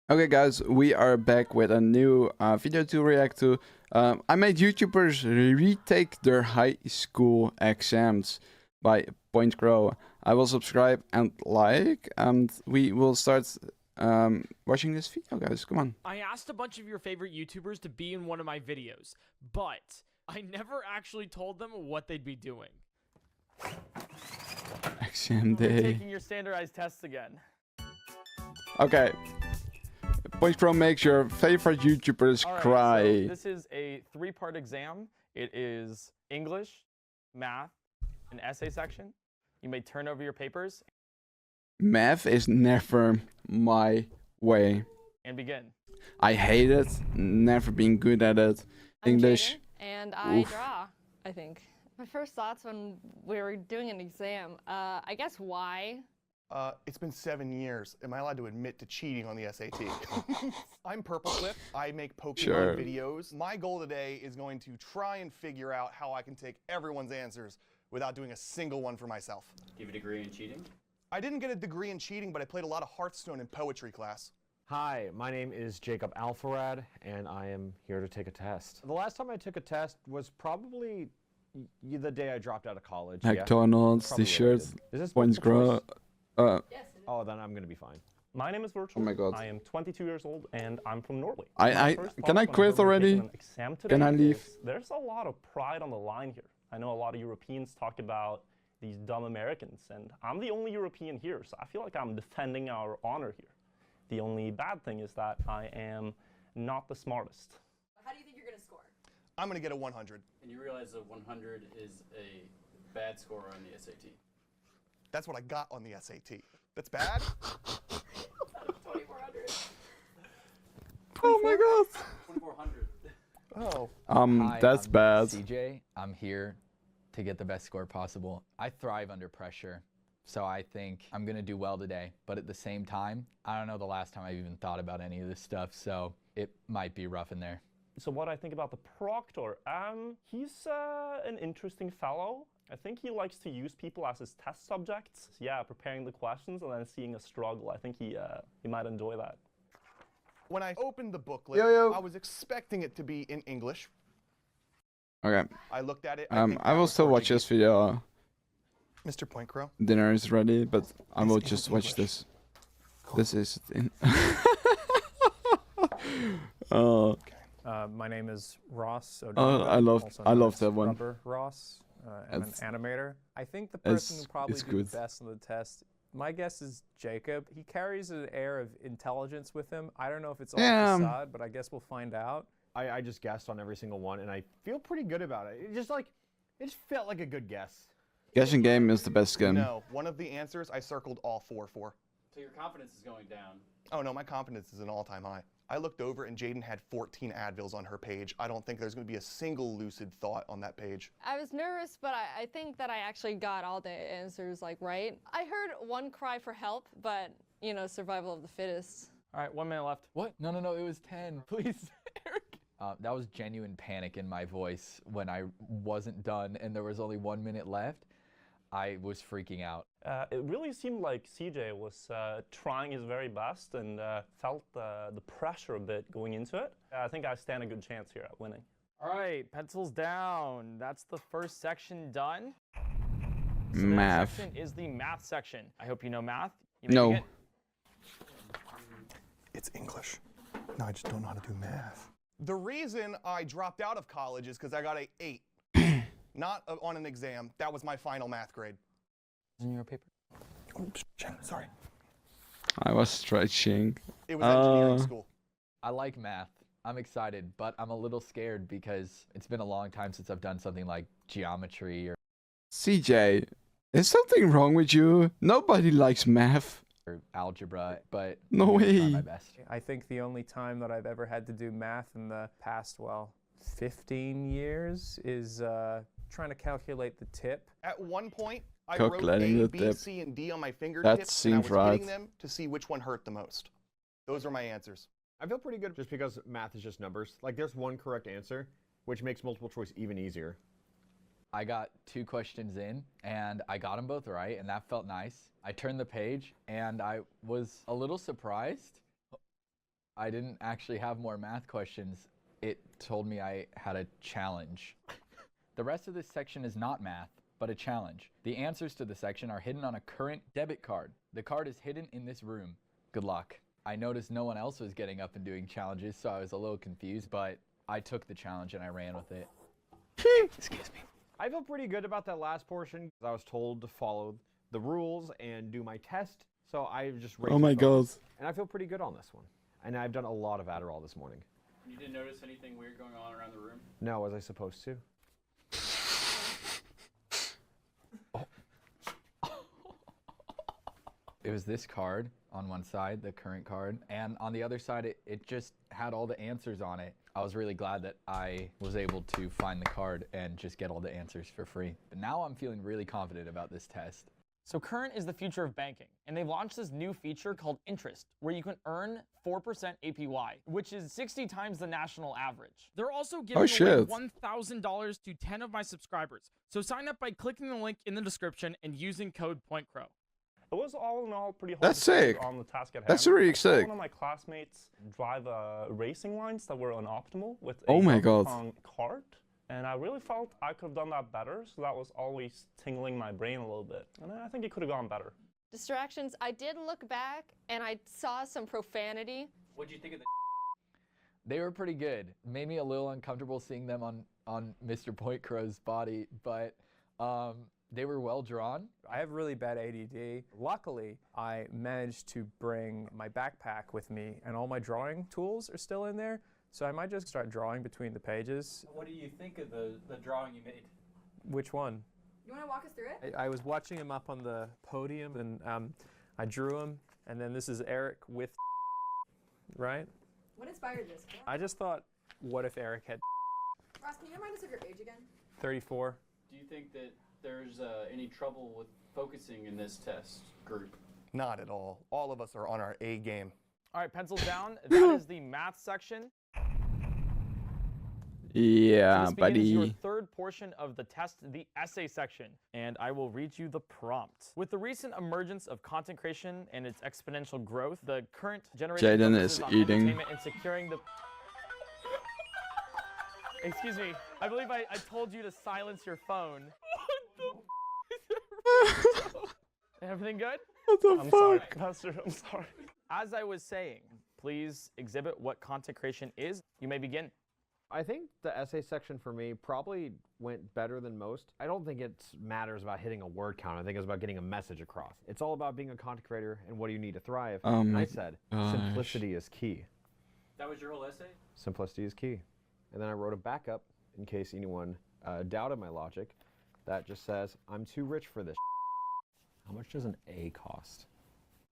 Okay guys, we are back with a new video to react to. I made YouTubers retake their high school exams by Point Crow. I will subscribe and like, and we will start watching this video, guys. Come on. I asked a bunch of your favorite YouTubers to be in one of my videos, but I never actually told them what they'd be doing. Exam We're day. taking your standardized tests again. Okay. Point Crow makes your favorite YouTubers cry. So this is a 3-part exam. It is English, math, and essay section. You may turn over your papers. Math is never my way. And begin. I hate it. Never been good at it. English. Jaden, and I draw, I think. My first thoughts when we were doing an exam, I guess why? It's been 7 years. Am I allowed to admit to cheating on the SAT? I'm Purple Clip. I make Pokémon videos. My goal today is going to try and figure out how I can take everyone's answers without doing a single one for myself. Do you have a degree in cheating? I didn't get a degree in cheating, but I played a lot of Hearthstone in poetry class. Hi, my name is Jacob Alfarad, and I am here to take a test. The last time I took a test was probably the day I dropped out of college. McDonald's, t-shirts, Point Crow. Oh, then I'm gonna be fine. My name is Virtual. Oh my god. I am 22 years old and I'm from Norway. Can I quit already? Can I leave? There's a lot of pride on the line here. I know a lot of Europeans talk about these dumb Americans, and I'm the only European here, so I feel like I'm defending our honor here. The only bad thing is that I am not the smartest. How do you think you're going to score? I'm going to get a 100. And you realize that 100 is a bad score on the SAT. That's what I got on the SAT. That's bad? 2,400. Oh my god. 2,400. Oh. Hi, that's I'm bad. CJ, I'm here to get the best score possible. I thrive under pressure, so I think I'm gonna do well today. But at the same time, I don't know the last time I've even thought about any of this stuff, so it might be rough in there. So what I think about the proctor, he's an interesting fellow. I think he likes to use people as his test subjects. Yeah, preparing the questions and then seeing a struggle. I think he might enjoy that. When I opened the booklet, I was expecting it to be in English. Okay. I looked at it. I will still watch this video. Mr. Point Crow. Dinner is ready, but I will just watch this. This is in. Oh. My name is Ross. I love that one. Rubber Ross. I'm an animator. I think the person who probably did the best on the test, my guess is Jacob. He carries an air of intelligence with him. I don't know if it's all facade, but I guess we'll find out. I just guessed on every single one, and I feel pretty good about it. It just felt like a good guess. Guessing game is the best game. No, one of the answers I circled all 4 for. So your confidence is going down. Oh no, my confidence is an all-time high. I looked over and Jaden had 14 Advils on her page. I don't think there's going to be a single lucid thought on that page. I was nervous, but I think that I actually got all the answers right. I heard one cry for help, but, you know, survival of the fittest. All right, 1 minute left. What? No, it was 10. Please, Eric. That was genuine panic in my voice when I wasn't done and there was only 1 minute left. I was freaking out. It really seemed like CJ was trying his very best and felt the pressure a bit going into it. I think I stand a good chance here at winning. All right, pencils down. That's the first section done. So Math. The next section is the math section. I hope you know math. No. It's English. No, I just don't know how to do math. The reason I dropped out of college is because I got an 8. Not on an exam. That was my final math grade. In your paper? Oops, sorry. I was stretching. It was engineering school. I like math. I'm excited, but I'm a little scared because it's been a long time since I've done something like geometry or CJ, is something wrong with you? Nobody likes math. algebra, but no I'm gonna try way. my best. I think the only time that I've ever had to do math in the past, 15 years is trying to calculate the tip. At one point, I Calculating wrote A, the B, tip. C, and D on my fingertips, and I was hitting them to see which one hurt the most. Those are my answers. I feel pretty good just because math is just numbers. Like, there's one correct answer, which makes multiple choice even easier. I got 2 questions in, and I got them both right, and that felt nice. I turned the page, and I was a little surprised. I didn't actually have more math questions. It told me I had a challenge. The rest of this section is not math, but a challenge. The answers to the section are hidden on a current debit card. The card is hidden in this room. Good luck. I noticed no one else was getting up and doing challenges, so I was a little confused, but I took the challenge and I ran with it. Excuse me. I feel pretty good about that last portion. I was told to follow the rules and do my test, so I just raced. Oh my god. And I feel pretty good on this one. And I've done a lot of Adderall this morning. You didn't notice anything weird going on around the room? No, was I supposed to? It was this card on one side, the current card, and on the other side, it just had all the answers on it. I was really glad that I was able to find the card and just get all the answers for free. But now I'm feeling really confident about this test. So current is the future of banking, and they've launched this new feature called interest, where you can earn 4% APY, which is 60 times the national average. They're also giving away $1,000 to 10 of my subscribers. So sign up by clicking the link in the description and using code PointCrow. It was all in all pretty hard That's to focus sick. on the task at hand. That's really I saw sick. one of my classmates drive racing lines that were unoptimal with Oh a my god. cart, and I really felt I could have done that better, so that was always tingling my brain a little bit, and I think it could have gone better. Distractions. I did look back and I saw some profanity. What'd you think of the They were pretty good. Made me a little uncomfortable seeing them on Mr. PointCrow's body, but they were well drawn. I have really bad ADD. Luckily, I managed to bring my backpack with me, and all my drawing tools are still in there, so I might just start drawing between the pages. What do you think of the drawing you made? Which one? You want to walk us through it? I was watching him up on the podium, and I drew him, and then this is Eric with right? What inspired this? I just thought, what if Eric had Ross, can you remind us of your age again? 34? Do you think that there's any trouble with focusing in this test group? Not at all. All of us are on our A game. All right, pencils down. That is the math section. Yeah, So this begins your buddy. third portion of the test, the essay section, and I will read you the prompt. With the recent emergence of content creation and its exponential growth, the current generation Jaden focuses is on eating. entertainment and securing the... Excuse me, I believe I told you to silence your phone. Everything good? What the I'm fuck? sorry, Pastor, I'm sorry. As I was saying, please exhibit what content creation is. You may begin. I think the essay section for me probably went better than most. I don't think it matters about hitting a word count. I think it's about getting a message across. It's all about being a content creator and what do you need to thrive. And I said, simplicity is key. That was your whole essay? Simplicity is key. And then I wrote a backup in case anyone doubted my logic that just says, I'm too rich for this. How much does an A cost?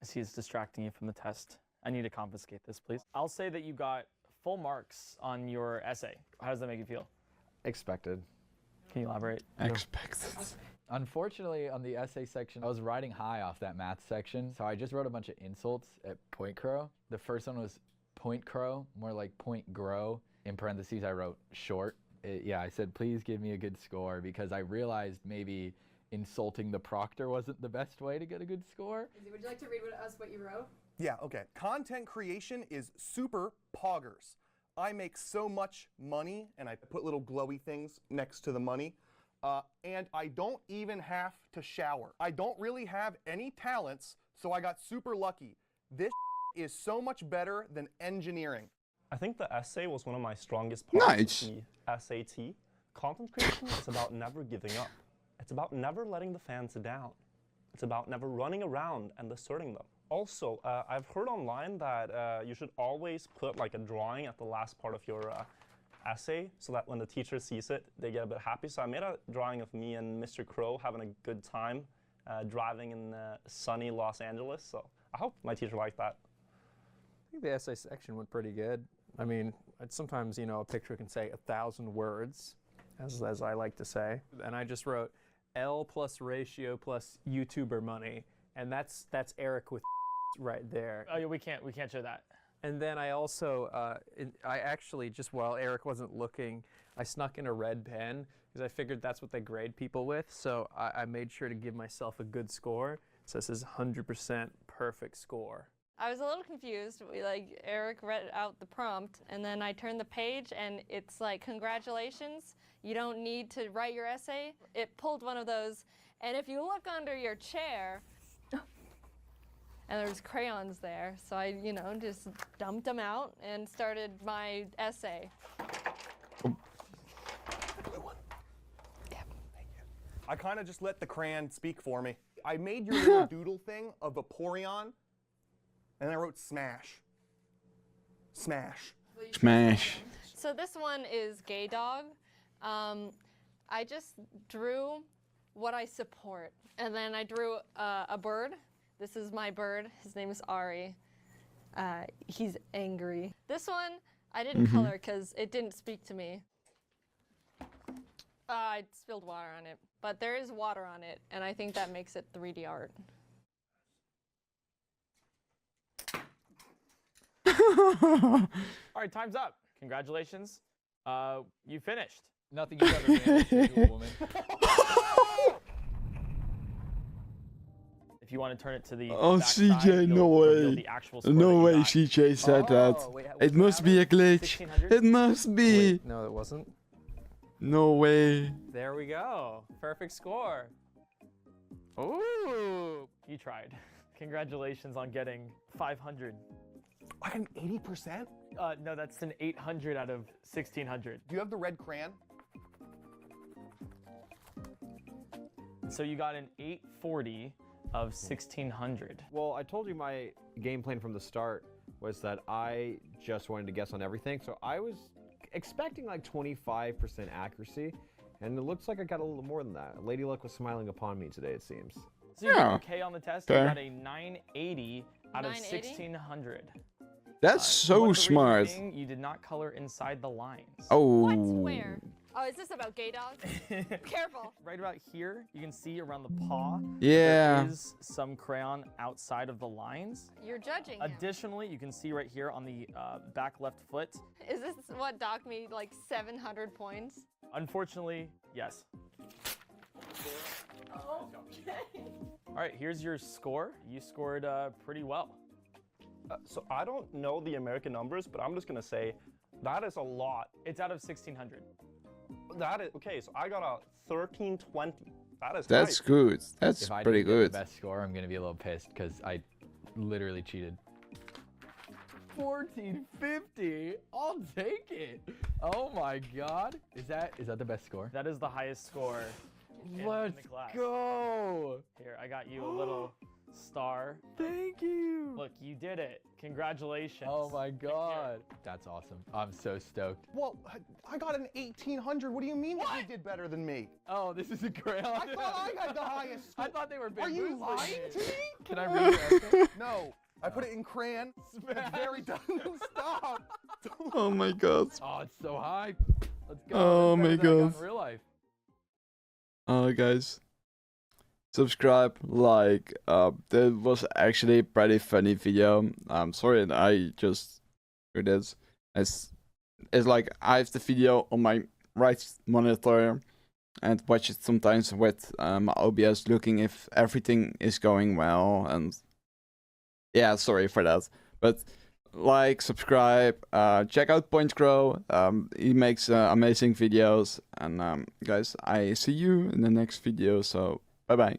I see it's distracting you from the test. I need to confiscate this, please. I'll say that you got full marks on your essay. How does that make you feel? Expected. Can you elaborate? Expected. Unfortunately, on the essay section, I was riding high off that math section, so I just wrote a bunch of insults at PointCrow. The first one was PointCrow, more like Point Grow. In parentheses, I wrote short. I said, please give me a good score, because I realized maybe insulting the proctor wasn't the best way to get a good score. Would you like to read what you wrote? Yeah, okay. Content creation is super poggers. I make so much money, and I put little glowy things next to the money, and I don't even have to shower. I don't really have any talents, so I got super lucky. This is so much better than engineering. I think the essay was one of my strongest parts Nice. of the SAT. Content creation is about never giving up. It's about never letting the fans down. It's about never running around and deserting them. Also, I've heard online that you should always put like a drawing at the last part of your essay so that when the teacher sees it, they get a bit happy. So I made a drawing of me and Mr. Crow having a good time driving in sunny Los Angeles. So I hope my teacher liked that. I think the essay section went pretty good. I mean, sometimes, you know, a picture can say 1,000 words, as I like to say. And I just wrote L plus ratio plus YouTuber money. And that's Eric with right there. Oh, yeah, we can't show that. And then I also, I actually, just while Eric wasn't looking, I snuck in a red pen because I figured that's what they grade people with. So I made sure to give myself a good score. So this is 100% perfect score. I was a little confused. Eric read out the prompt, and then I turned the page, and it's like, congratulations, you don't need to write your essay. It pulled one of those, and if you look under your chair, and there's crayons there, so I, just dumped them out and started my essay. I kind of just let the crayon speak for me. I made your little doodle thing of Vaporeon, and I wrote smash. Smash. Smash. So this one is Gay Dog. I just drew what I support. And then I drew a bird. This is my bird. His name is Ari. He's angry. This one, I didn't color because it didn't speak to me. I spilled water on it, but there is water on it, and I think that makes it 3D art. All right, time's up. Congratulations. You finished. Nothing you've ever been able to do, woman. If you want to turn it to the CJ, side, no way. No way CJ said that. Wait, it must be a glitch. It must be. Wait, no, it wasn't. No way. There we go. Perfect score. Ooh. You tried. Congratulations on getting 500. I got an 80%? No, that's an 800 out of 1600. Do you have the red crayon? So you got an 840 of 1600. Well, I told you my game plan from the start was that I just wanted to guess on everything. So I was expecting like 25% accuracy, and it looks like I got a little more than that. Lady Luck was smiling upon me today, it seems. So you got okay on the test. You got a 980 out of 1600. That's so smart. You did not color inside the lines. Oh. What? Where? Oh, is this about Gay Dog? Careful. Right about here, you can see around the paw. Yeah. There is some crayon outside of the lines. You're judging him. Additionally, you can see right here on the back left foot. Is this what docked me like 700 points? Unfortunately, yes. Okay. All right, here's your score. You scored pretty well. So I don't know the American numbers, but I'm just gonna say that is a lot. It's out of 1600. That is okay. So I got a 1320. That's nice. good. That's pretty good. If I didn't get the best score, I'm gonna be a little pissed because I literally cheated. 1450. I'll take it. Oh my god. Is that the best score? That is the highest score. Let's go. Here, I got you a little star. Thank you. Look, you did it. Congratulations. Oh my god. That's awesome. I'm so stoked. Well, I got an 1800. What do you mean that you did better than me? Oh, this is a crayon. I thought I got the highest score. I thought they were big. Are you lying to me? Can I read it? No. I put it in crayon. It's very done. Stop. Oh my god. Oh, it's so high. Let's go. Oh my god. In real life. Guys, subscribe, like. That was actually a pretty funny video. I'm sorry that I just do this. It's like I have the video on my right monitor and watch it sometimes with my OBS, looking if everything is going well. And yeah, sorry for that. But like, subscribe, check out Point Crow. He makes amazing videos. And guys, I see you in the next video. So bye bye.